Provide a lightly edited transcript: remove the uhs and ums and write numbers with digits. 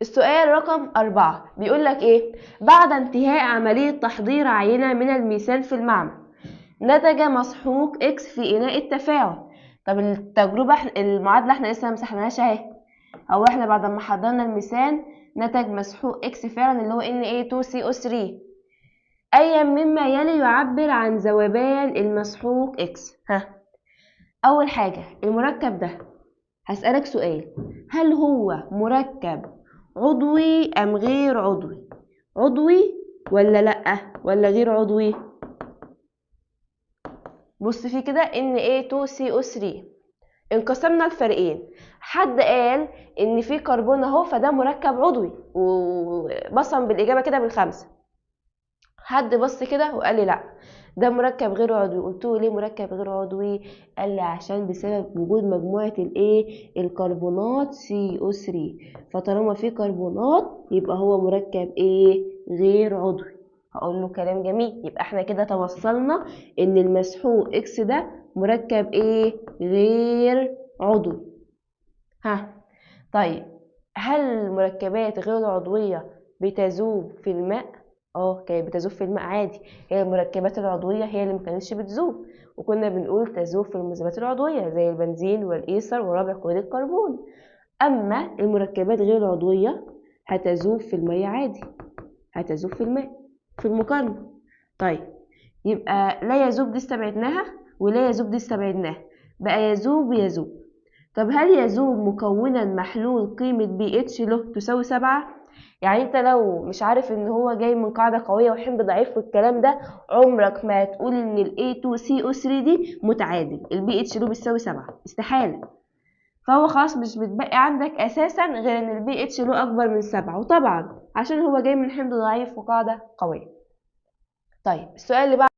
السؤال رقم 4 بيقول لك ايه؟ بعد انتهاء عملية تحضير عينة من الميثان في المعمل نتج مسحوق اكس في اناء التفاعل. طب التجربة المعادلة احنا لسه مسحناهاش اهي. او احنا بعد ما حضرنا الميثان نتج مسحوق اكس فعلا اللي هو Na2CO3. اي مما يلي يعبر عن ذوبان المسحوق اكس؟ اول حاجة المركب ده هسألك سؤال، هل هو مركب عضوي أم غير عضوي؟ عضوي ولا لأ ولا غير عضوي؟ بص فيه كده Na2CO3 انقسمنا لفريقين. حد قال إن في كربون أهو فده مركب عضوي وبصم بالإجابة كده بالخمسة. حد بص كده وقال لي لأ ده مركب غير عضوي. قلت له ليه مركب غير عضوي؟ قال لي عشان بسبب وجود مجموعة الكربونات CO3. فطالما في كربونات يبقى هو مركب غير عضوي. هقول له كلام جميل. يبقى احنا كده توصلنا ان المسحوق اكس ده مركب غير عضوي. طيب هل المركبات غير العضوية بتذوب في الماء؟ كانت بتذوب في الماء عادي. هي المركبات العضوية هي اللي مكانتش بتذوب، وكنا بنقول تذوب في المذوبات العضوية زي البنزين والإيثر ورابع كلوريد الكربون. أما المركبات غير العضوية هتذوب في المية عادي، هتذوب في الماء في المقارنة. طيب يبقى لا يذوب دي استبعدناها ولا يذوب دي استبعدناها، بقى يذوب ويذوب. طب هل يذوب مكونا محلول قيمة pH له تساوي 7؟ يعني انت لو مش عارف ان هو جاي من قاعدة قوية وحمض ضعيف والكلام ده، عمرك ما هتقول ان ال A2CO3 دي متعادل ال pH له بيساوي 7، استحالة. فهو خلاص مش بتبقى عندك اساسا غير ان ال pH له اكبر من 7، وطبعا عشان هو جاي من حمض ضعيف وقاعدة قوية. طيب السؤال اللي بعد